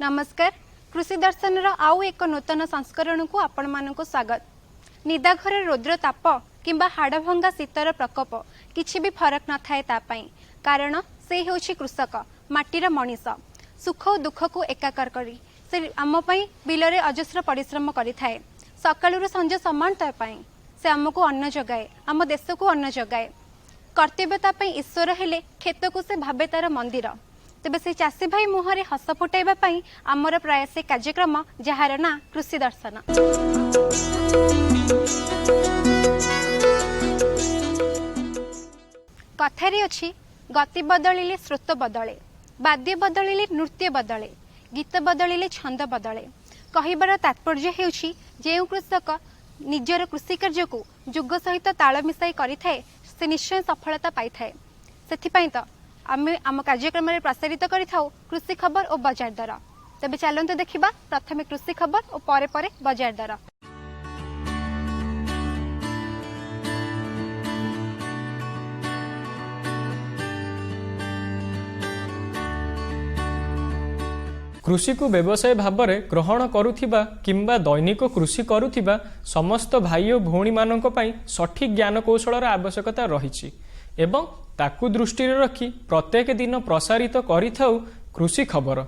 नमस्कार। कृषि दर्शन आउ एक नूतन संस्करण को आपण मानक स्वागत। निदाघर रौद्र ताप किंबा हाड़भंगा शीतर प्रकोप किछि भी फरक न थाए तापाई, कारण से होछि कृषक, माटीर मनीष। सुख और दुख को एकाकार करी से आम बिलरे अजस्र परिश्रम करिथाए। सकाळु संज समानता पाई से आमको अन्न जगाए, आम देश को अन्न जगाए। कर्तव्यता ईश्वर हेले खेत को से भावे तार मंदिर। तेबे से चाषी भाई मुहरे हस फुटाइबा पई आमर प्रयास कार्यक्रम जार ना कृषि दर्शन। कथारे अछि गति बदलिले स्रोत बदले, वाद्य बदलिले नृत्य बदले, गीत बदलिले छंद बदले। कहिबार तात्पर्य हेउछि जे कृषक निजर कृषि कार्य को जुग सहित ताल मिसाई करिथाए से निश्चय सफलता पाई थाए। सेथिपई तो आमे आम कार्यक्रम में प्रसारित करिथाउ कृषि खबर और बाजार दर। तबे चलंतु देखिबा प्रथमे कृषि खबर और परे परे बाजार दर। कृषि को व्यवसाय भाव में ग्रहण करुथिबा किंबा दैनिक कृषि करुथिबा समस्त भाई और भौणी मानक पई सठिक ज्ञान कौशलर आवश्यकता रहिछि एवं ताकु दृष्टि रखी प्रत्येक दिन प्रसारित करिथाउ कृषि खबर।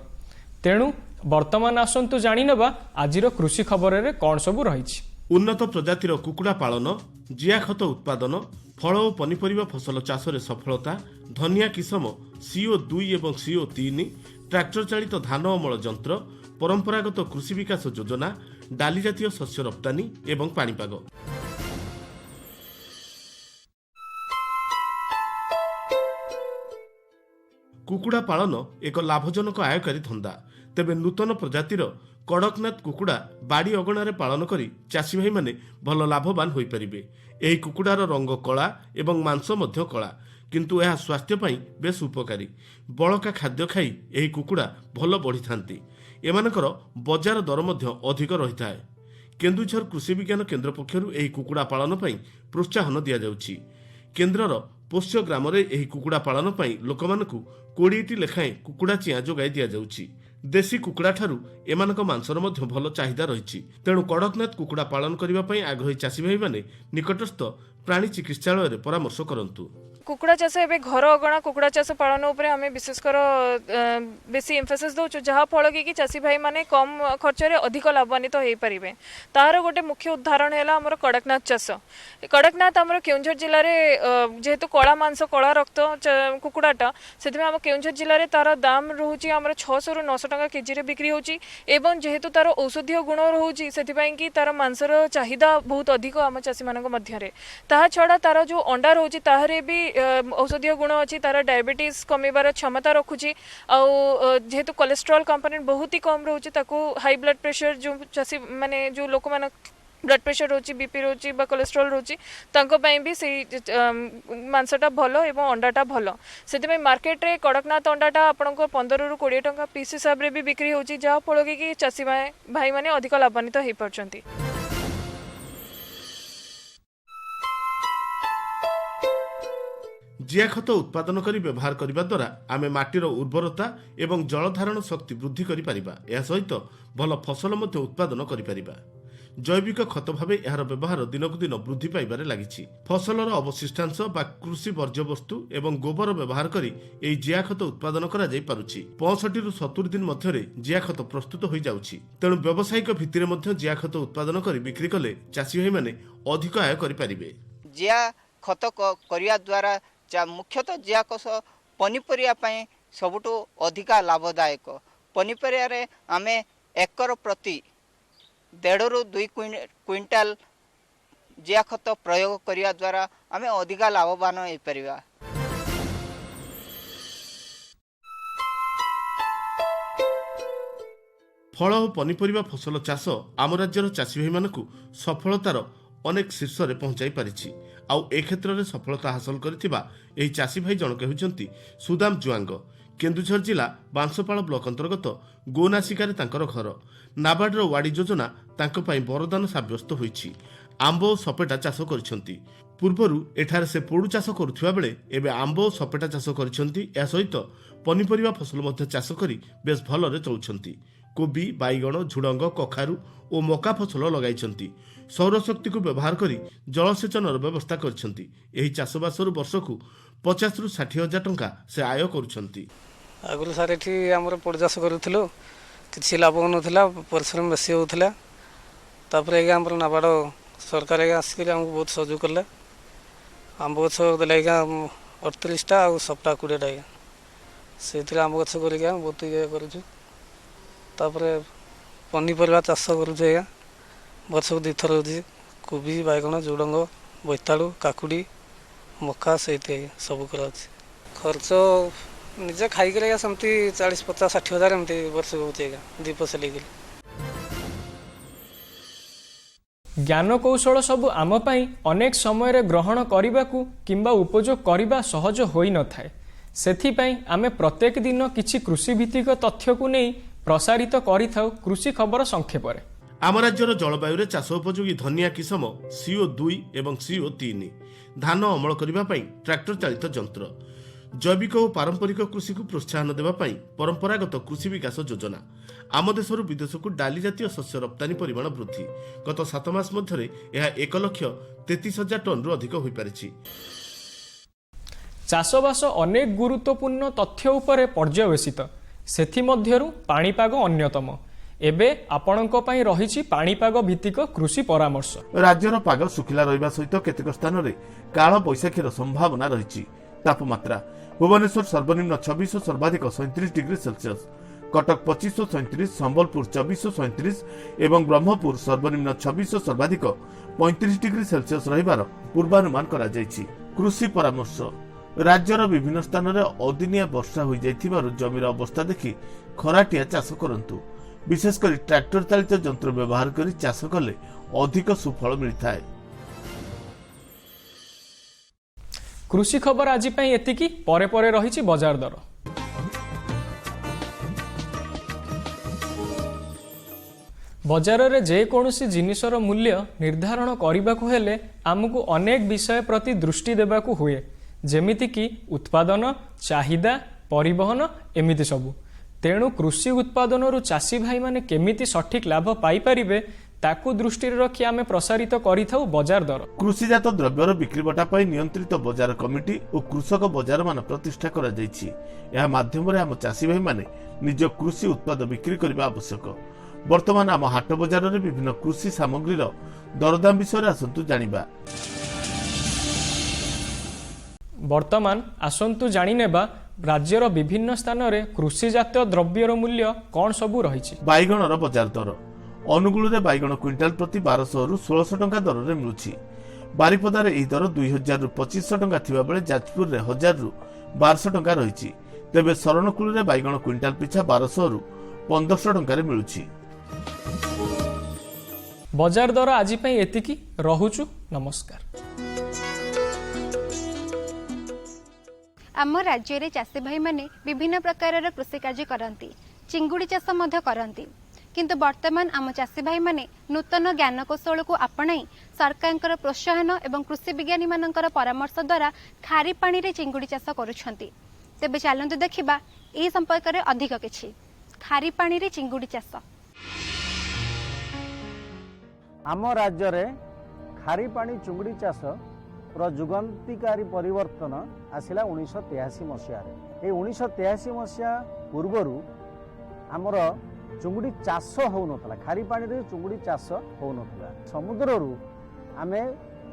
तेणु वर्तमान आसंतु जानि नेबा आजिर कृषि खबर रे कोन सबु रहिछि। उन्नत प्रजातिर कुकुड़ा पालन, जिया खत उत्पादन, फल और पनीपरिबा फसल चाष रे सफलता, धनिया किसम CO2 एवं CO3, ट्रैक्टर चालित धान अमल यंत्र, परंपरागत कृषि विकास योजना, डाली जातीय शस्य रप्तानी एवं पाणीपाग। कुकुड़ा पालन एक लाभजनक आयकारी धंदा। तेबे नूतन प्रजातिर कड़कनाथ कुकुड़ा बाड़ी अगणार पालन करी चाषी भाई माने भल लाभवान होई परिबे। एही कुकुड़ार रंग कला एवं मांस मध्य कला, किंतु यह स्वास्थ्य पई बेस उपकारी। बळका खाद्य खाई एही कुकुड़ा भल बढ़िथांती। एमानकर बजार दर मध्य अधिक रहिथाए। केन्दुझर कृषि विज्ञान केन्द्र पक्षरु एही कुकुड़ा पालन पई प्रोत्साहन दिया जाउछि। केन्द्रर पोष्य ग्राम रे एही कुकुड़ा पालन पई लोकमानकु 20टी लेखाएं कुकुड़ा चिया जोगाई दिया जाउछि। देशी कुकुड़ा ठारू एमानक मांसर मध्य भल चाहिदा रहिछि। तेणु कड़कनाथ कुकुड़ा पालन करिबा पई आग्रही चाषी भाई माने निकटस्थ प्राणी चिकित्सालय रे परामर्श करंतु। कुकुड़ा चाष एवं घर अगणा कुकुड़ा चाष पालन उपर आम विशेषकर बेसी एम्फेसिस दौचु, जहाँ फल कि चाषी भाई माने कम खर्च रे अधिक लाभान्वित हो पारे। तार गोटे मुख्य उदाहरण है आमर कड़कनाथ चाष। कड़कनाथ आमर केउंझर जिले में जेहेतु कला मांस कला रक्त कुकुड़ाटा से आम केउंझर जिले में तार दाम रोचे आमर 600 ରୁ 900 टका केजी रे बिक्री होची एवं जेहेतु तार औषधीय गुण रोचे से तार मांसर चाहिदा बहुत अधिक आम चाषी मान मध्य। ता छड़ा तार जो अंडा रोचे ताहरे भी औषधीय गुण अच्छी, तार डायबिटीज कमेबार क्षमता रखुची। जेहेतु कोलेस्ट्रॉल कंपोनेंट बहुत ही कम रोचे, ताकू हाई ब्लड प्रेशर जो चाषी माने जो लोक मान ब्लड प्रेशर रोची, बीपी रोची बा कोलेस्ट्रॉल रोची तांको पई भी से मांसटा भलो एवं अंडाटा भलो। सेति मार्केट रे कड़कनाथ अंडाटा आपनको 15 ରୁ 20 टका पीस हिसाब रे भी बिक्री होची, जहाँ फल कि चाषी भाई माने अधिक लाभान्वित हो पारछंती। जिया खत उत्पादन करी व्यवहार करने द्वारा आमे माटीर उर्वरता एवं जल धारण शक्ति वृद्धि करि परिबा। या सहित भल फसल मध्य उत्पादन करि परिबा। जैविक खत भावे यार व्यवहार दिनकु दिन वृद्धि पाइबारे लागिछि। फसलर अवशिष्टांश बा कृषि वर्ज्यवस्तु एवं गोबर व्यवहार करी एई जिया खत उत्पादन करा जाई पारुछि। 65 ରୁ 70 दिन मध्यरे जिया खत प्रस्तुत होई जाउछि। तेणु व्यावसायिक भित्तिरे मध्य जिया खत उत्पादन करी बिक्री कले चाषी भाई माने अधिक आय करि परिबे। जिया खत करिया द्वारा मुख्यतः जिया कष पनीपरिया सबुठु अधिका लाभदायक। पनीपरिया रे आमे एकर प्रति 1.5 ରୁ 2 क्विंटाल जिया खत प्रयोग करिया द्वारा आमे अधिका लाभवान हो परिबा। फल और पनीपरिया फसल चाष आम राज्यर चाषी भाई मानकु सफलतार अनेक शीर्ष रे पहुंचाई पारिछि। आउ ए क्षेत्र में सफलता हासिल करथिबा एही चाषी भाई जनक हेउचंती सुदाम जुआंग। केन्दुझर जिला बांसपाल ब्लॉक अंतर्गत गोनासिकार तांकर घर। नाबार्डर वाड़ी योजना तांको पई वरदान साब्यस्त होईछि। आंब और सपेटा चाष करिसंती। पूर्वरु एठारे से पोडु चाष करुथिबा बेले एबे आंब और सपेटा चाष करिसंती। या सहित पनीपरिया फसल मध्य चाष करी बेस भलरे चलुछंती। କୋବି ବାଇଗଣ ଝୁଡ଼ଙ୍ଗ କଖାରୁ ଓ ମକା ଫସଲ ଲଗାଇଛନ୍ତି। ସୌରଶକ୍ତିକୁ ବ୍ୟବହାର କରି ଜଳସେଚନର ବ୍ୟବସ୍ଥା କରିଛନ୍ତି। ଏହି ଚାଷବାସରୁ ବର୍ଷକୁ 50ରୁ 60 ହଜାର ଟଙ୍କା ସେ ଆୟ କରୁଛନ୍ତି। ଆଗରୁ ସାର୍ ଏଠି ଆମର ପୋଡ଼ ଚାଷ କରୁଥିଲୁ, କିଛି ଲାଭ ହେଉନଥିଲା, ପରିଶ୍ରମ ବେଶୀ ହେଉଥିଲା। ତାପରେ ଆଜ୍ଞା ଆମର ନାବାର୍ଡ଼ ସରକାର ଆଜ୍ଞା ଆସିକରି ଆମକୁ ବହୁତ ସହଯୋଗ କଲେ। ଆମ୍ବ ଗଛ ଦେଲେ ଆଜ୍ଞା 38ଟା ଆଉ ସପ୍ତା 20ଟା ଆଜ୍ଞା, ସେଇଥିରେ ଆମ୍ବ ଗଛ କରିକି ଆମେ ବହୁତ ଇଏ କରୁଛୁ। ତାପରେ ପନିପରିବା ଚାଷ କରୁଛୁ ଆଜ୍ଞା, ବର୍ଷକୁ 2 ଥର ହେଉଛି। କୋବି ବାଇଗଣ ଝୁଡ଼ଙ୍ଗ ବୋଇତାଳୁ କାକୁଡ଼ି ମକା ସେଇଠି ଆଜ୍ଞା ସବୁ କରାଉଛି। ଖର୍ଚ୍ଚ ନିଜେ ଖାଇକରି ଆଜ୍ଞା ସେମିତି 40 50 60 ହଜାର ଏମିତି ବର୍ଷକୁ ହେଉଛି ଆଜ୍ଞା 2 ପଇସା ନେଇକରି। ଜ୍ଞାନ କୌଶଳ ସବୁ ଆମ ପାଇଁ ଅନେକ ସମୟରେ ଗ୍ରହଣ କରିବାକୁ କିମ୍ବା ଉପଯୋଗ କରିବା ସହଜ ହୋଇନଥାଏ। ସେଥିପାଇଁ ଆମେ ପ୍ରତ୍ୟେକ ଦିନ କିଛି କୃଷିଭିତ୍ତିକ ତଥ୍ୟକୁ ନେଇ ପ୍ରସାରିତ କରିଥାଉ କୃଷି ଖବର ସଂକ୍ଷେପରେ। ଆମ ରାଜ୍ୟର ଜଳବାୟୁରେ ଚାଷ ଉପଯୋଗୀ ଧନିଆ କିସମ CO2 ଏବଂ CO3, ଧାନ ଅମଳ କରିବା ପାଇଁ ଟ୍ରାକ୍ଟର ଚାଳିତ ଯନ୍ତ୍ର, ଜୈବିକ ଓ ପାରମ୍ପରିକ କୃଷିକୁ ପ୍ରୋତ୍ସାହନ ଦେବା ପାଇଁ ପରମ୍ପରାଗତ କୃଷି ବିକାଶ ଯୋଜନା। ଆମ ଦେଶରୁ ବିଦେଶକୁ ଡାଲି ଜାତୀୟ ଶସ୍ୟ ରପ୍ତାନୀ ପରିମାଣ ବୃଦ୍ଧି। ଗତ 7 ମାସ ମଧ୍ୟରେ ଏହା 1,33,000 ଟନ୍ରୁ ଅଧିକ ହୋଇପାରିଛି। ଚାଷବାସ ଅନେକ ଗୁରୁତ୍ୱପୂର୍ଣ୍ଣ ତଥ୍ୟ ଉପରେ ପର୍ଯ୍ୟବେସିତ, ସେଥିମଧ୍ୟରୁ ପାଣିପାଗ ଅନ୍ୟତମ। ଏବେ ଆପଣଙ୍କ ପାଇଁ ରହିଛି ପାଣିପାଗ ଭିତ୍ତିକ କୃଷି ପରାମର୍ଶ। ରାଜ୍ୟର ପାଗ ଶୁଖିଲା ରହିବା ସହିତ କେତେକ ସ୍ଥାନରେ କାଳ ବୈଶାଖୀର ସମ୍ଭାବନା ରହିଛି। ତାପମାତ୍ରା ଭୁବନେଶ୍ୱର ସର୍ବନିମ୍ନ 26 ସର୍ବାଧିକ 37 ଡିଗ୍ରୀ ସେଲସିୟସ୍, କଟକ 25 37, ସମ୍ବଲପୁର 24 37 ଏବଂ ବ୍ରହ୍ମପୁର ସର୍ବନିମ୍ନ 26 ସର୍ବାଧିକ 35 ଡିଗ୍ରୀ ସେଲସିୟସ୍ ରହିବାର ପୂର୍ବାନୁମାନ କରାଯାଇଛି। କୃଷି ପରାମର୍ଶ ରାଜ୍ୟର ବିଭିନ୍ନ ସ୍ଥାନରେ ଅଦିନିଆ ବର୍ଷା ହୋଇଯାଇଥିବାରୁ ଜମିର ଅବସ୍ଥା ଦେଖି ଖରାଟିଆ ଚାଷ କରନ୍ତୁ। ବିଶେଷ କରି ଟ୍ରାକ୍ଟର ଚାଳିତ ଯନ୍ତ୍ର ବ୍ୟବହାର କରି ଚାଷ କଲେ ଅଧିକ ସୁଫଳ ମିଳିଥାଏ। କୃଷି ଖବର ଆଜି ପାଇଁ ଏତିକି। ପରେ ପରେ ରହିଛି ବଜାର ଦର। ବଜାରରେ ଯେକୌଣସି ଜିନିଷର ମୂଲ୍ୟ ନିର୍ଦ୍ଧାରଣ କରିବାକୁ ହେଲେ ଆମକୁ ଅନେକ ବିଷୟ ପ୍ରତି ଦୃଷ୍ଟି ଦେବାକୁ ହୁଏ, ଯେମିତିକି ଉତ୍ପାଦନ, ଚାହିଦା, ପରିବହନ ଏମିତି ସବୁ। ତେଣୁ କୃଷି ଉତ୍ପାଦନରୁ ଚାଷୀ ଭାଇମାନେ କେମିତି ସଠିକ୍ ଲାଭ ପାଇପାରିବେ ତାକୁ ଦୃଷ୍ଟିରେ ରଖି ଆମେ ପ୍ରସାରିତ କରିଥାଉ ବଜାର ଦର। କୃଷିଜାତ ଦ୍ରବ୍ୟର ବିକ୍ରିବଟା ପାଇଁ ନିୟନ୍ତ୍ରିତ ବଜାର କମିଟି ଓ କୃଷକ ବଜାରମାନ ପ୍ରତିଷ୍ଠା କରାଯାଇଛି। ଏହା ମାଧ୍ୟମରେ ଆମ ଚାଷୀ ଭାଇମାନେ ନିଜ କୃଷି ଉତ୍ପାଦ ବିକ୍ରି କରିବା ଆବଶ୍ୟକ। ବର୍ତ୍ତମାନ ଆମ ହାଟ ବଜାରରେ ବିଭିନ୍ନ କୃଷି ସାମଗ୍ରୀର ଦରଦାମ ବିଷୟରେ ଆସନ୍ତୁ ଜାଣିବା। ବର୍ତ୍ତମାନ ଆସନ୍ତୁ ଜାଣିନେବା ରାଜ୍ୟର ବିଭିନ୍ନ ସ୍ଥାନରେ କୃଷିଜାତ ଦ୍ରବ୍ୟର ମୂଲ୍ୟ କ'ଣ ସବୁ ରହିଛି। ବାଇଗଣର ବଜାର ଦର ଅନୁଗୁଳରେ ବାଇଗଣ କ୍ୱିଣ୍ଟାଲ ପ୍ରତି 1200ରୁ 1600 ଟଙ୍କା ଦରରେ ମିଳୁଛି। ବାରିପଦାରେ ଏହି ଦର 2000ରୁ 2500 ଟଙ୍କା ଥିବାବେଳେ ଯାଜପୁରରେ 1000ରୁ 1200 ଟଙ୍କା ରହିଛି। ତେବେ ଶରଣକୂଳରେ ବାଇଗଣ କ୍ୱିଣ୍ଟାଲ ପିଛା 1200ରୁ 1500 ଟଙ୍କାରେ ମିଳୁଛି। ବଜାର ଦର ଆଜି ପାଇଁ ଏତିକି। ରହୁଛୁ, ନମସ୍କାର। ଆମ ରାଜ୍ୟରେ ଚାଷୀ ଭାଇମାନେ ବିଭିନ୍ନ ପ୍ରକାରର କୃଷି କାର୍ଯ୍ୟ କରନ୍ତି, ଚିଙ୍ଗୁଡ଼ି ଚାଷ ମଧ୍ୟ କରନ୍ତି। କିନ୍ତୁ ବର୍ତ୍ତମାନ ଆମ ଚାଷୀ ଭାଇମାନେ ନୂତନ ଜ୍ଞାନକୌଶଳକୁ ଆପଣାଇ ସରକାରଙ୍କର ପ୍ରୋତ୍ସାହନ ଏବଂ କୃଷି ବିଜ୍ଞାନୀମାନଙ୍କର ପରାମର୍ଶ ଦ୍ୱାରା ଖାରି ପାଣିରେ ଚିଙ୍ଗୁଡ଼ି ଚାଷ କରୁଛନ୍ତି। ତେବେ ଚାଲନ୍ତୁ ଦେଖିବା ଏହି ସମ୍ପର୍କରେ ଅଧିକ କିଛି। ଖାରି ପାଣିରେ ଚିଙ୍ଗୁଡ଼ି ଚାଷ। ଆମ ରାଜ୍ୟରେ ଖାରି ପାଣି ଚୁଙ୍ଗୁଡ଼ି ଚାଷର ଯୁଗାନ୍ତିକାରୀ ପରିବର୍ତ୍ତନ ଆସିଲା 1983 ମସିହାରେ। ଏହି 1983 ମସିହା ପୂର୍ବରୁ ଆମର ଚୁଙ୍ଗୁଡ଼ି ଚାଷ ହେଉନଥିଲା, ଖାରି ପାଣିରେ ଚୁଙ୍ଗୁଡ଼ି ଚାଷ ହେଉନଥିଲା। ସମୁଦ୍ରରୁ ଆମେ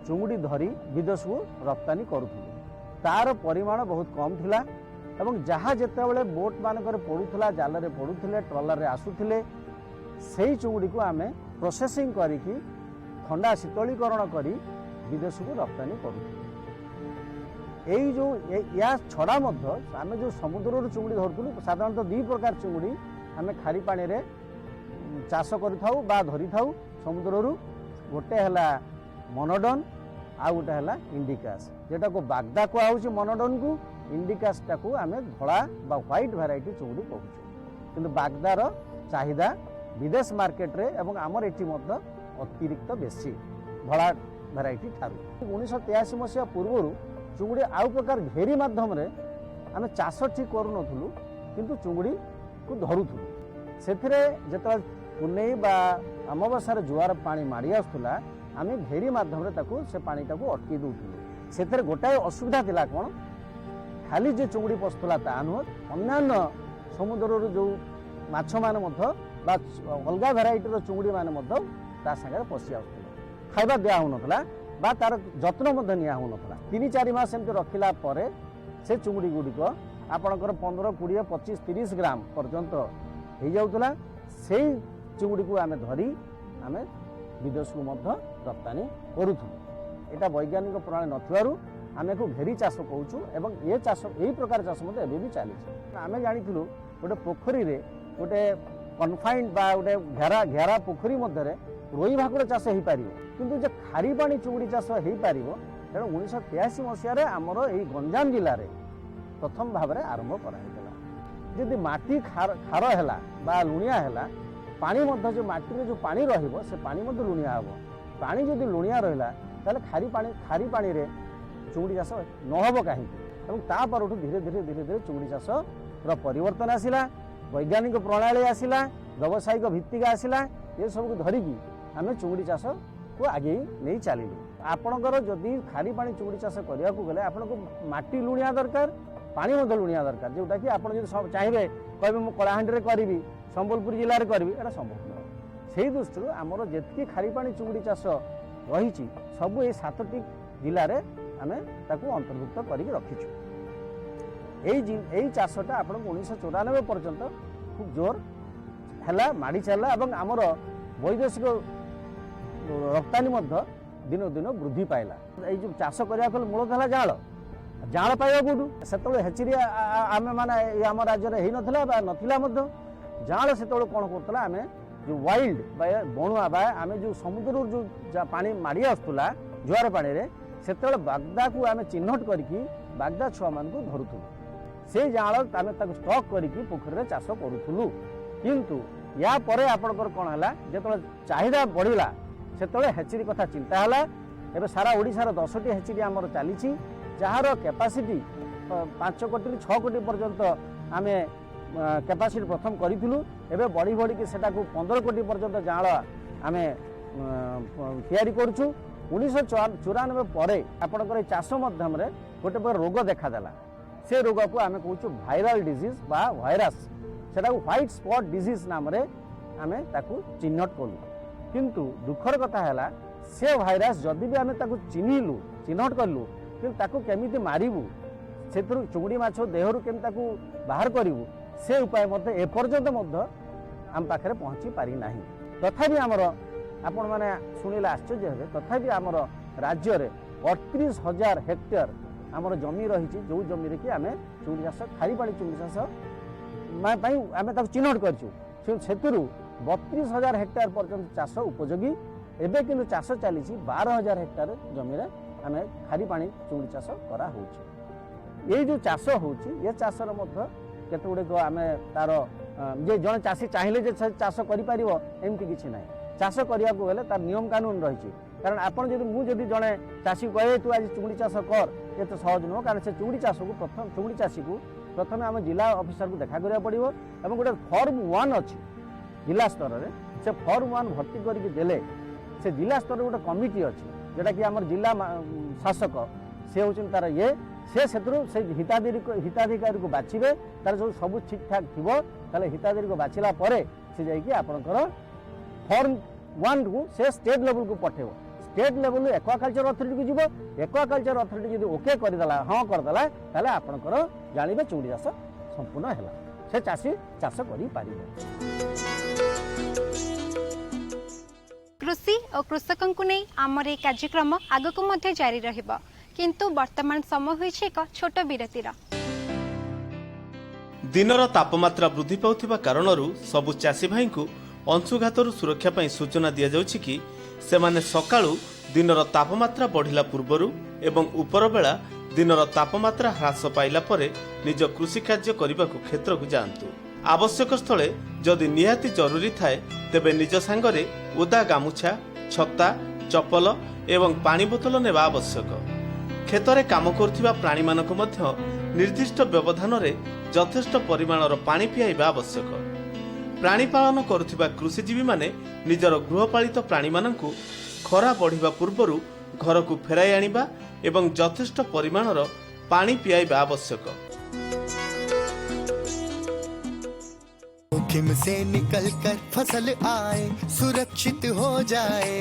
ଚୁଙ୍ଗୁଡ଼ି ଧରି ବିଦେଶକୁ ରପ୍ତାନି କରୁଥିଲୁ। ତାର ପରିମାଣ ବହୁତ କମ୍ ଥିଲା ଏବଂ ଯାହା ଯେତେବେଳେ ବୋଟ୍ ମାନଙ୍କରେ ପଡ଼ୁଥିଲା, ଜାଲରେ ପଡ଼ୁଥିଲେ, ଟ୍ରଲରରେ ଆସୁଥିଲେ, ସେଇ ଚୁଙ୍ଗୁଡ଼ିକୁ ଆମେ ପ୍ରୋସେସିଂ କରିକି ଥଣ୍ଡା ଶୀତଳୀକରଣ କରି ବିଦେଶକୁ ରପ୍ତାନି କରୁଥିଲୁ। ଏଇ ଯେଉଁ ୟା ଛଡ଼ା ମଧ୍ୟ ଆମେ ଯେଉଁ ସମୁଦ୍ରରୁ ଚୁଙ୍ଗୁଡ଼ି ଧରୁଥିଲୁ, ସାଧାରଣତଃ 2 ପ୍ରକାର ଚୁଙ୍ଗୁଡ଼ି ଆମେ ଖାରି ପାଣିରେ ଚାଷ କରିଥାଉ ବା ଧରିଥାଉ ସମୁଦ୍ରରୁ। ଗୋଟେ ହେଲା ମନୋଡନ୍, ଆଉ ଗୋଟେ ହେଲା ଇଣ୍ଡିକାସ୍। যেটাକୁ ବାଗଦା କୁହାହେଉଛି ମନୋଡନ୍କୁ, ଇଣ୍ଡିକାସ୍ଟାକୁ ଆମେ ଧଳା ବା ହ୍ୱାଇଟ୍ ଭେରାଇଟି ଚୁଙ୍ଗୁଡ଼ି କହୁଛୁ। କିନ୍ତୁ ବାଗଦାର ଚାହିଦା ବିଦେଶ ମାର୍କେଟରେ ଏବଂ ଆମର ଏଠି ମଧ୍ୟ ଅତିରିକ୍ତ ବେଶୀ ଧଳା ଭେରାଇଟି ଠାରୁ। 1983 ମସିହା ପୂର୍ବରୁ ଚୁଙ୍ଗୁଡ଼ି ଆଉ ପ୍ରକାର ଘେରି ମାଧ୍ୟମରେ ଆମେ ଚାଷ ଠିକ୍ କରୁନଥିଲୁ, କିନ୍ତୁ ଚୁଙ୍ଗୁଡ଼ିକୁ ଧରୁଥିଲୁ। ସେଥିରେ ଯେତେବେଳେ ପୁନେଇ ବା ଅମାବାସ୍ୟାରେ ଜୁଆର ପାଣି ମାଡ଼ି ଆସୁଥିଲା ଆମେ ଭେରି ମାଧ୍ୟମରେ ତାକୁ ସେ ପାଣିଟାକୁ ଅଟକି ଦେଉଥିଲୁ। ସେଥିରେ ଗୋଟାଏ ଅସୁବିଧା ଥିଲା କ'ଣ, ଖାଲି ଯେ ଚୁଙ୍ଗୁଡ଼ି ପଶୁଥିଲା ତାହା ନୁହଁ, ଅନ୍ୟାନ୍ୟ ସମୁଦ୍ରରୁ ଯେଉଁ ମାଛମାନେ ମଧ୍ୟ ବା ଅଲଗା ଭେରାଇଟିର ଚୁଙ୍ଗୁଡ଼ି ମାନେ ମଧ୍ୟ ତା ସାଙ୍ଗରେ ପଶି ଆସୁଥିଲେ। ଖାଇବା ଦିଆ ହେଉନଥିଲା ବା ତାର ଯତ୍ନ ମଧ୍ୟ ନିଆ ହେଉନଥିଲା। 3-4 ମାସ ଏମିତି ରଖିଲା ପରେ ସେ ଚୁଙ୍ଗୁଡ଼ି ଗୁଡ଼ିକ ଆପଣଙ୍କର 15, 20, 25, 30 ଗ୍ରାମ ପର୍ଯ୍ୟନ୍ତ ହେଇଯାଉଥିଲା। ସେଇ ଚୁଙ୍ଗୁଡ଼ିକୁ ଆମେ ଧରି ଆମେ ବିଦେଶକୁ ମଧ୍ୟ ରପ୍ତାନି କରୁଥିଲୁ। ଏଇଟା ବୈଜ୍ଞାନିକ ପ୍ରଣାଳୀ ନଥିବାରୁ ଆମେ ଏକୁ ଘେରି ଚାଷ କହୁଛୁ ଏବଂ ଏ ଚାଷ ଏହି ପ୍ରକାର ଚାଷ ମଧ୍ୟ ଏବେ ବି ଚାଲିଛି। ଆମେ ଜାଣିଥିଲୁ ଗୋଟେ ପୋଖରୀରେ ଗୋଟେ କନଫାଇନ୍ଡ ବା ଗୋଟେ ଘେରା ପୋଖରୀ ମଧ୍ୟରେ ରୋହି ଭାକୁର ଚାଷ ହେଇପାରିବ, କିନ୍ତୁ ଯେ ଖାରି ପାଣି ଚୁଙ୍ଗୁଡ଼ି ଚାଷ ହେଇପାରିବ, ତେଣୁ 1983 ମସିହାରେ ଆମର ଏଇ ଗଞ୍ଜାମ ଜିଲ୍ଲାରେ ପ୍ରଥମ ଭାବରେ ଆରମ୍ଭ କରାଯାଇଥିଲା। ଯଦି ମାଟି ଖାର ହେଲା ବା ଲୁଣିଆ ହେଲା, ପାଣି ମଧ୍ୟ ଯେଉଁ ମାଟିରେ ଯେଉଁ ପାଣି ରହିବ ସେ ପାଣି ମଧ୍ୟ ଲୁଣିଆ ହେବ। ପାଣି ଯଦି ଲୁଣିଆ ରହିଲା ତାହେଲେ ଖାରି ପାଣିରେ ଚୁଙ୍ଗୁଡ଼ି ଚାଷ ନହେବ କାହିଁକି? ଏବଂ ତା ପରଠୁ ଧୀରେ ଧୀରେ ଚୁଙ୍ଗୁଡ଼ି ଚାଷର ପରିବର୍ତ୍ତନ ଆସିଲା, ବୈଜ୍ଞାନିକ ପ୍ରଣାଳୀ ଆସିଲା, ବ୍ୟବସାୟିକ ଭିତ୍ତିକ ଆସିଲା। ଏସବୁକୁ ଧରିକି ଆମେ ଚୁଙ୍ଗୁଡ଼ି ଚାଷକୁ ଆଗେଇ ନେଇ ଚାଲିଲୁ। ଆପଣଙ୍କର ଯଦି ଖାରି ପାଣି ଚୁଙ୍ଗୁଡ଼ି ଚାଷ କରିବାକୁ ଗଲେ ଆପଣଙ୍କୁ ମାଟି ଲୁଣିଆ ଦରକାର, ପାଣି ମଧ୍ୟ ଲୁଣିଆ ଦରକାର, ଯେଉଁଟାକି ଆପଣ ଯଦି ଚାହିଁବେ କହିବେ ମୁଁ କଳାହାଣ୍ଡିରେ କରିବି, ସମ୍ବଲପୁର ଜିଲ୍ଲାରେ କରିବି, ଏଇଟା ସମ୍ଭବ ନୁହେଁ। ସେହି ଦୃଷ୍ଟିରୁ ଆମର ଯେତିକି ଖାରି ପାଣି ଚୁଙ୍ଗୁଡ଼ି ଚାଷ ରହିଛି ସବୁ ଏଇ 7ଟି ଜିଲ୍ଲାରେ ଆମେ ତାକୁ ଅନ୍ତର୍ଭୁକ୍ତ କରିକି ରଖିଛୁ। ଏଇ ଚାଷଟା ଆପଣଙ୍କୁ 1994 ପର୍ଯ୍ୟନ୍ତ ଖୁବ୍ ଜୋର ହେଲା, ମାଡ଼ି ଚାଲିଲା ଏବଂ ଆମର ବୈଦେଶିକ ରପ୍ତାନି ମଧ୍ୟ ଦିନକୁ ଦିନ ବୃଦ୍ଧି ପାଇଲା। ଏଇ ଯେଉଁ ଚାଷ କରିବାକୁ ହେଲେ ମୂଳତଃ ହେଲା ଜାଁଳ ପାଇବା କେଉଁଠୁ? ସେତେବେଳେ ହେଚିରି ଆମେ ମାନେ ଆମ ରାଜ୍ୟରେ ହେଇନଥିଲା ବା ନଥିଲା ମଧ୍ୟ। ଜାଁଳ ସେତେବେଳେ କ'ଣ କରୁଥିଲା, ଆମେ ଯେଉଁ ୱାଇଲ୍ଡ ବା ବଣୁଆ ବା ଆମେ ଯେଉଁ ସମୁଦ୍ରରୁ ଯେଉଁ ପାଣି ମାଡ଼ି ଆସୁଥିଲା ଜୁଆର ପାଣିରେ, ସେତେବେଳେ ବାଗଦାକୁ ଆମେ ଚିହ୍ନଟ କରିକି ବାଗଦା ଛୁଆମାନଙ୍କୁ ଧରୁଥିଲୁ। ସେଇ ଜାଁଳ ଆମେ ତାକୁ ଷ୍ଟକ୍ କରିକି ପୋଖରୀରେ ଚାଷ କରୁଥିଲୁ। କିନ୍ତୁ ୟା ପରେ ଆପଣଙ୍କର କ'ଣ ହେଲା, ଯେତେବେଳେ ଚାହିଦା ବଢ଼ିଲା ସେତେବେଳେ ହେଚିରି କଥା ଚିନ୍ତା ହେଲା। ଏବେ ସାରା ଓଡ଼ିଶାର 10ଟି ହେଚିରି ଆମର ଚାଲିଛି, ଯାହାର କ୍ୟାପାସିଟି 5 କୋଟିରୁ 6 କୋଟି ପର୍ଯ୍ୟନ୍ତ ଆମେ କ୍ୟାପାସିଟି ପ୍ରଥମ କରିଥିଲୁ। ଏବେ ବଢ଼ିକି ସେଟାକୁ 15 କୋଟି ପର୍ଯ୍ୟନ୍ତ ଜାଁଳ ଆମେ ତିଆରି କରୁଛୁ। 1994 ପରେ ଆପଣଙ୍କର ଏଇ ଚାଷ ମାଧ୍ୟମରେ ଗୋଟେ ପ୍ରକାର ରୋଗ ଦେଖାଦେଲା। ସେ ରୋଗକୁ ଆମେ କହୁଛୁ ଭାଇରାଲ ଡିଜିଜ୍ ବା ଭାଇରସ୍, ସେଟାକୁ ହ୍ୱାଇଟ୍ ସ୍ପଟ୍ ଡିଜିଜ୍ ନାମରେ ଆମେ ତାକୁ ଚିହ୍ନଟ କଲୁ। କିନ୍ତୁ ଦୁଃଖର କଥା ହେଲା, ସେ ଭାଇରସ୍ ଯଦି ବି ଆମେ ତାକୁ ଚିହ୍ନଟ କଲୁ, କିନ୍ତୁ ତାକୁ କେମିତି ମାରିବୁ, ସେଥିରୁ ଚୁଙ୍ଗୁଡ଼ି ମାଛ ଦେହରୁ କେମିତି ତାକୁ ବାହାର କରିବୁ, ସେ ଉପାୟ ମଧ୍ୟ ଏପର୍ଯ୍ୟନ୍ତ ମଧ୍ୟ ଆମ ପାଖରେ ପହଞ୍ଚି ପାରିନାହିଁ। ତଥାପି ଆମର ଆପଣମାନେ ଶୁଣିଲେ ଆଶ୍ଚର୍ଯ୍ୟ ହେବେ, ତଥାପି ଆମର ରାଜ୍ୟରେ 38,000 ହେକ୍ଟର ଆମର ଜମି ରହିଛି, ଯେଉଁ ଜମିରେ କି ଆମେ ଚୁଙ୍ଗୁଡ଼ି ଚାଷ ଖାରି ପାଣି ଚୁଙ୍ଗୁଡ଼ି ଚାଷ ପାଇଁ ଆମେ ତାକୁ ଚିହ୍ନଟ କରିଛୁ। ସେଥିରୁ 32,000 ହେକ୍ଟର ପର୍ଯ୍ୟନ୍ତ ଚାଷ ଉପଯୋଗୀ। ଏବେ କିନ୍ତୁ ଚାଷ ଚାଲିଛି 12,000 ହେକ୍ଟର ଜମିରେ ଆମେ ଖାରି ପାଣି ଚୁଙ୍ଗୁଡ଼ି ଚାଷ କରାହେଉଛି। ଏଇ ଯେଉଁ ଚାଷ ହେଉଛି, ଏ ଚାଷର ମଧ୍ୟ କେତେ ଗୁଡ଼ିକ ଆମେ ତାର ଯେ ଜଣେ ଚାଷୀ ଚାହିଁଲେ ଯେ ଚାଷ କରିପାରିବ ଏମିତି କିଛି ନାହିଁ। ଚାଷ କରିବାକୁ ହେଲେ ତାର ନିୟମ କାନୁନ ରହିଛି। କାରଣ ଆପଣ ମୁଁ ଯଦି ଜଣେ ଚାଷୀକୁ କହିବେ ତୁ ଆଜି ଚୁଙ୍ଗୁଡ଼ି ଚାଷ କର, ଏତେ ସହଜ ନୁହଁ। କାରଣ ସେ ଚୁଙ୍ଗୁଡ଼ି ଚାଷକୁ ଚୁଙ୍ଗୁଡ଼ି ଚାଷୀକୁ ପ୍ରଥମେ ଆମ ଜିଲ୍ଲା ଅଫିସରକୁ ଦେଖା କରିବାକୁ ପଡ଼ିବ ଏବଂ ଗୋଟେ ଫର୍ମ 1 ଅଛି ଜିଲ୍ଲା ସ୍ତରରେ। ସେ ଫର୍ମ 1 ଭର୍ତ୍ତି କରିକି ଦେଲେ ସେ ଜିଲ୍ଲା ସ୍ତରରେ ଗୋଟେ କମିଟି ଅଛି, ଯେଉଁଟାକି ଆମର ଜିଲ୍ଲା ଶାସକ, ସେ ହେଉଛନ୍ତି ତାର ସେ ସେଥିରୁ ସେ ହିତାଧିକାରୀକୁ ବାଛିବେ। ତାର ଯେଉଁ ସବୁ ଠିକ୍ଠାକ୍ ଥିବ ତାହେଲେ ହିତାଧିକାରୀକୁ ବାଛିଲା ପରେ ସେ ଯାଇକି ଆପଣଙ୍କର ଫର୍ମ 1କୁ ସେ ଷ୍ଟେଟ୍ ଲେଭେଲକୁ ପଠାଇବ। ଷ୍ଟେଟ୍ ଲେଭେଲରୁ ଏକ୍ୱାକଲଚର ଅଥରିଟିକୁ ଯିବ। ଏକ୍ୱାକଲଚର ଅଥରିଟି ଯଦି ଓକେ କରିଦେଲା, ହଁ କରିଦେଲା, ତାହେଲେ ଆପଣଙ୍କର ଜାଣିବେ ଚୁଙ୍ଗୁଡ଼ି ଚାଷ ସମ୍ପୂର୍ଣ୍ଣ ହେଲା, ସେ ଚାଷୀ ଚାଷ କରିପାରିବେ। କୃଷି ଓ କୃଷକଙ୍କୁ ନେଇ ଆମର ଏହି କାର୍ଯ୍ୟକ୍ରମ ଆଗକୁ ମଧ୍ୟ ଜାରି ରହିବ, କିନ୍ତୁ ବର୍ତ୍ତମାନ ସମୟ ହୋଇଛି ଏକ ଛୋଟ ବିରତିର। ଦିନର ତାପମାତ୍ରା ବୃଦ୍ଧି ପାଉଥିବା କାରଣରୁ ସବୁ ଚାଷୀ ଭାଇଙ୍କୁ ଅଂଶୁଘାତରୁ ସୁରକ୍ଷା ପାଇଁ ସୂଚନା ଦିଆଯାଉଛି କି ସେମାନେ ସକାଳୁ ଦିନର ତାପମାତ୍ରା ବଢ଼ିଲା ପୂର୍ବରୁ ଏବଂ ଉପରବେଳା ଦିନର ତାପମାତ୍ରା ହ୍ରାସ ପାଇଲା ପରେ ନିଜ କୃଷି କାର୍ଯ୍ୟ କରିବାକୁ କ୍ଷେତ୍ରକୁ ଯାଆନ୍ତୁ। ଆବଶ୍ୟକ ସ୍ଥଳେ ଯଦି ନିହାତି ଜରୁରୀ ଥାଏ ତେବେ ନିଜ ସାଙ୍ଗରେ ଓଦା ଗାମୁଛା, ଛତା, ଚପଲ ଏବଂ ପାଣି ବୋତଲ ନେବା ଆବଶ୍ୟକ। କ୍ଷେତରେ କାମ କରୁଥିବା ପ୍ରାଣୀମାନଙ୍କୁ ମଧ୍ୟ ନିର୍ଦ୍ଦିଷ୍ଟ ବ୍ୟବଧାନରେ ଯଥେଷ୍ଟ ପରିମାଣର ପାଣି ପିଆଇବା ଆବଶ୍ୟକ। प्राणी पालन करुथिबा कृषिजीवी माने निजर गृहपालित प्राणी मानंकु खरा बढ़िबा पूर्वरु घर को फेराई आनिबा एवं यथेष्ट परिमाणर पानी पियाइबा आवश्यक। जोखिम से निकल कर फसल आए, सुरक्षित हो जाए,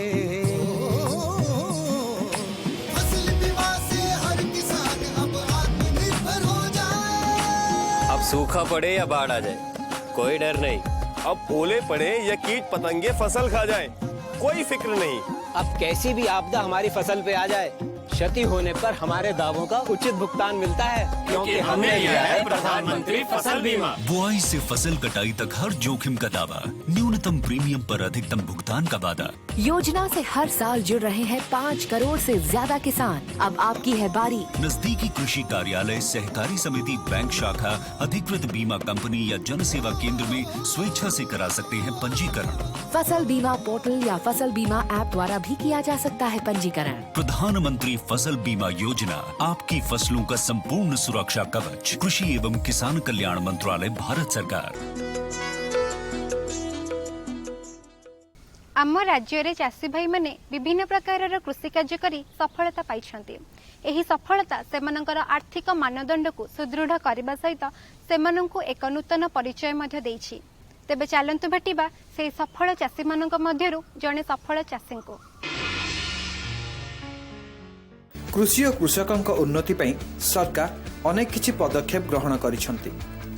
फसल बीमा से हर किसान अब आत्मनिर्भर हो जाए। अब सूखा पड़े या बाढ़ आ जाए कोई डर नहीं, अब ओले पड़े या कीट पतंगे फसल खा जाए कोई फिक्र नहीं। अब कैसी भी आपदा हमारी फसल पे आ जाए, क्षति होने पर हमारे दावों का उचित भुगतान मिलता है, क्योंकि हमने लिया है प्रधानमंत्री फसल बीमा। बुआई से फसल कटाई तक हर जोखिम का दावा, न्यूनतम प्रीमियम पर अधिकतम भुगतान का वादा। योजना से हर साल जुड़ रहे हैं 5 करोड़ से ज्यादा किसान। अब आपकी है बारी। नजदीकी कृषि कार्यालय, सहकारी समिति, बैंक शाखा, अधिकृत बीमा कंपनी या जन सेवा केंद्र में स्वेच्छा से करा सकते हैं पंजीकरण। फसल बीमा पोर्टल या फसल बीमा ऐप द्वारा भी किया जा सकता है पंजीकरण। प्रधानमंत्री फसल बीमा योजना, आपकी फसलों का संपूर्ण सुरक्षा कवच। कृषि एवं किसान कल्याण मंत्रालय, भारत सरकार। आम राज्य रे चाषी भाई माने विभिन्न प्रकार कृषि कार्य करी सफलता पाइछन्ति। एही सफलता सेमानकर आर्थिक मानदंड को सुदृढ़ करबा सहित सेमानंकु एक नूतन परिचय मध्ये देइछि। तेबे चलंतु भेटिबा से सफल चाषी मानक मध्यरु जने सफल चाषी को। कृषि और कृषकों उन्नति पई सरकार अनेक किछि पदक्षेप ग्रहण करिसंति।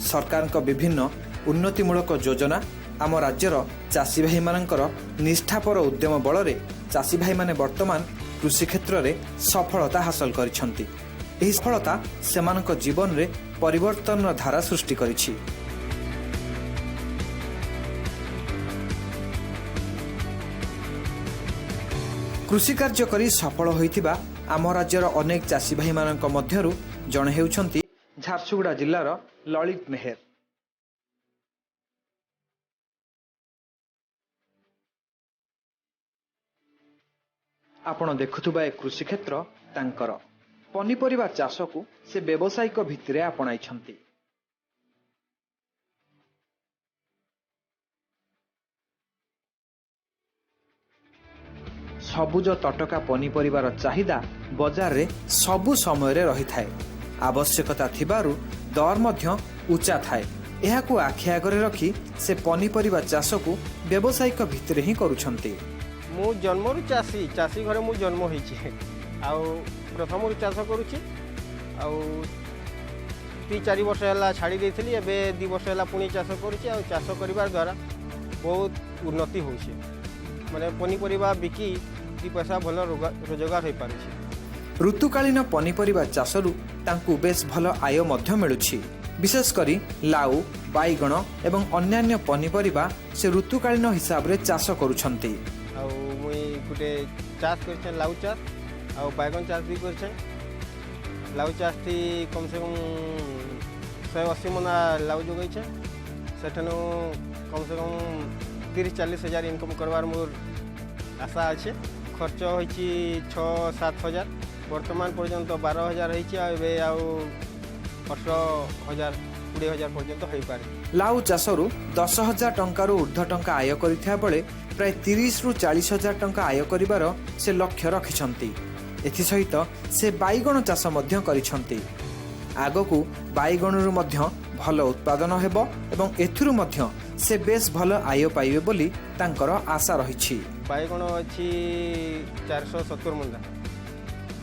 सरकार विभिन्न उन्नतिमूलक योजना आम राज्यर चाषी भाई मानकर निष्ठापर उद्यम बल रे चाषी भाई माने वर्तमान कृषि क्षेत्र में सफलता हासिल करिसंति। एही सफलता सेमानक जीवन रे परिवर्तन धारा सृष्टि करिछि। कृषि कार्य करी सफल होइतिबा आम राज्यर अनेक चाषी भाई मानक मध्यरु जणे हेउछंती झारसुगुड़ा जिल्लार ललित मेहर। आपण देखुथुबा ए कृषि क्षेत्र तांकर पनीपरिबा चाष को से व्यावसायिक भित्तिरे आपणाइछंती। सबुज तटका पनीपरिबार चाहिदा बजार रे सबु समय रे रही थाए। आवश्यकता थिबारु दर मध्य उच्चा थाए। एहाकु आखि आगरे रखी से पनीपरिबा चाष को व्यावसायिक भित्तिरे ही करूछंती। मु जन्मरु चाषी घरे मु जन्म होइछि आउ प्रथमरु चाष करूछि आउ 3-4 वर्ष होला छाड़ी देथिली। एबे 2 वर्ष होला पुनी चाष करूछि आउ चाष करिबार द्वारा बहुत उन्नति होइछि। माने पनीपरिबा बिकी 2 पैसा भल रोजगार हो पारे। ऋतुकालीन पनीपरिबा चाषरु तांकु बेस भल आय मध्य मिलुछि। विशेष करी लाउ, बाइगण एवं अन्यान्य पनीपरिबा से ऋतुकालीन हिसाब रे चाष करूछंती। आउ मुई गुटे चाष करछे लाउ चाष आउ बाइगण चाष भी करछे। लाउ चाष थी कम से कम 180 मना लाउ जोगै छे। सेठनु कम से कम 30-40 हजार इनकम करवार मोर आशा अच्छे। खर्च होइछि 6-7 हजार। वर्तमान पर्यंत 12 हजार होइछि आ एबे आउ 18,000-20 हजार पर्यंत होई पारे। लाउ चाषरु 10,000 टंकारु ऊर्ध्व टंका आय करिथा बेले प्राय 30-40 हजार टंका आय करिवार से लक्ष्य रखिछंती। एथि सहित से बाइगण चाष मध्य करिछंती। आगकू बाइगणरु मध्य भल उत्पादन हेबो एवं एथुरु मध्य से बेस भल आय पाइबे बोली तांकर आशा रहिछि। बाइगण अछि 470 मुंडा।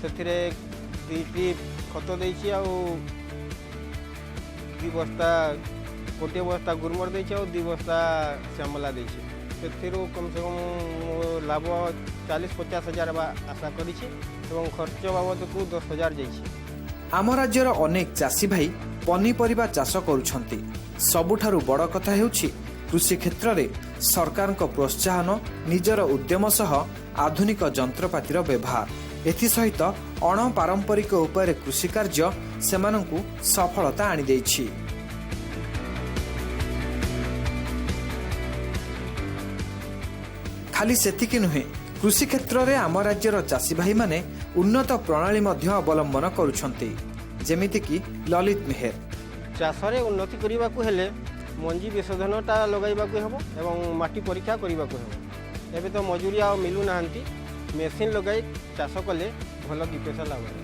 सेथिरे 2टी खत देइछि आ 2 बस्ता गोटे बस्ता गुरमर देइछि आ 2 बस्ता श्यामला देइछि। सेथिरु कम से कम लाभ 40-50 हजार आशा करिछि एवं खर्च बाबद को 10 हजार जाइछि। आम राज्यर अनेक चाषी भाई पनीपरिबा चाष करुछंती। सबुठारु बड़ कथा हेउछि कृषि क्षेत्र रे सरकार को प्रोत्साहन, निजर उद्यम सह आधुनिक जंत्रपातिर व्यवहार। एथि सहित अण पारंपरिक उपाय कृषि कार्य सेमानंकु सफलता आनि दैछि। खाली सेतिकी नुहे, कृषि क्षेत्र रे आम राज्यर चाषी भाई माने उन्नत प्रणाली मध्य अवलंबन करुछंती। जेमिति कि ललित मेहर। चाषरे उन्नति करबा को हेले मंजी विशोधनटा लगाइबाकू हेबो एवं माटी परीक्षा करिबाकू हेबो। एबे तो मजूरिया मिलू नाहंती, मेसिन लगाई चाष कले भल दी पैसा लाभ हेबो।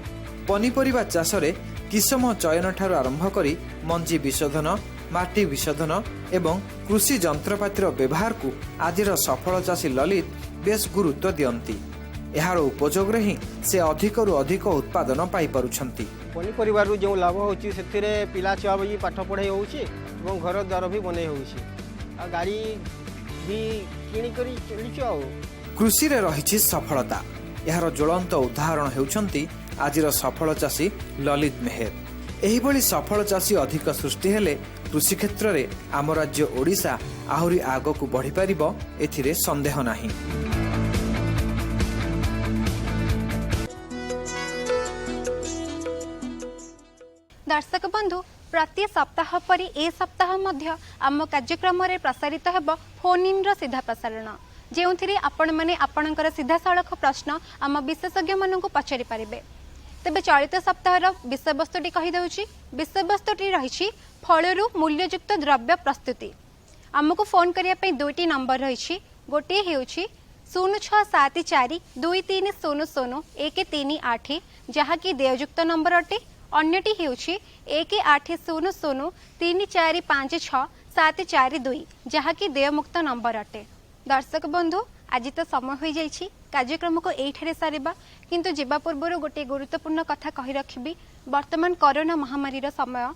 पनीपरिबा चाषरे किसम चयन ठारू आरंभ करी मंजी विशोधन, माटी विशोधन एवं कृषि जंत्रपातिर व्यवहार को आजिर सफल चाषी ललित बेस गुरुत्व दियंती। एहार उपयोग ही से अधिकरू अधिक उत्पादन पाई परुछंती। पनीपरिबार जो लाभ होची सेथिरे पिला छुआ भी पाठ पढ़ाई होउची एवं घर द्वार भी बनै होउची आ गाड़ी भी किणी करी चलिचो। कृषि रे रहिछि सफलता। एहार ज्वलंत उदाहरण हेउछंती आजिर सफल चाषी ललित मेहर। एही भली सफल चाषी अधिक सृष्टि हेले कृषि क्षेत्र रे आम राज्य ओडिशा आहुरी आगकू बढ़ी पारिबो, एथिरे संदेह नाही। दर्शक बंधु, प्रति सप्ताह परी ए सप्ताह मध्य आम कार्यक्रम रे प्रसारित हेबो फोन इन रो सीधा प्रसारण, जेउथिरे आपण माने आपणकर सीधा सड़क प्रश्न आम विशेषज्ञ माननकु पचारि पारिबे। तेबे चलित सप्ताहर विषयवस्तुटी कहि दउची। विषयवस्तुटी रहिछि फलरू मूल्ययुक्त द्रव्य प्रस्तुति। आमको फोन करिया पे दुईटी नंबर रहिछि। गोटे हेउछि 0674 2300 138 जहाँकि देययुक्त नंबर अटे। अन्यटी हेउछि 1800 3456 742 जहाँकि देयमुक्त नंबर अटे। दर्शक बंधु, आज तो समय हो जाइछि कार्यक्रम को एठारे सारिबा, किंतु जीवा पूर्व गोटे गुरुत्वपूर्ण कथा कहि रखिबी। वर्तमान कोरोना महामारी समय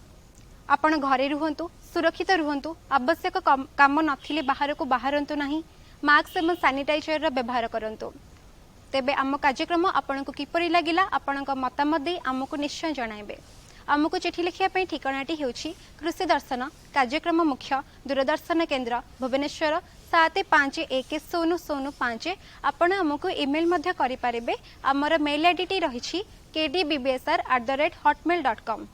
आपण घरे रुहंतु, सुरक्षित रुहंतु, आवश्यक काम नथिले बाहर को बाहरंतु नहीं, मास्क एवं सैनिटाइजर रो व्यवहार करंतु। तेबे आम कार्यक्रम आपनको किपरि लागिला आपनक मतामत दे आमको निश्चय जणाइबे। आमको चिठी लिखिया पई ठिकानाटी हेउछि कृषि दर्शन कार्यक्रम मुख्य दूरदर्शन केंद्र भुवनेश्वर 751005। आपण आमको ईमेल मध्य करि पारिबे। हमर मेल आईडी टी रहिछि kdbbsr@hotmail.com।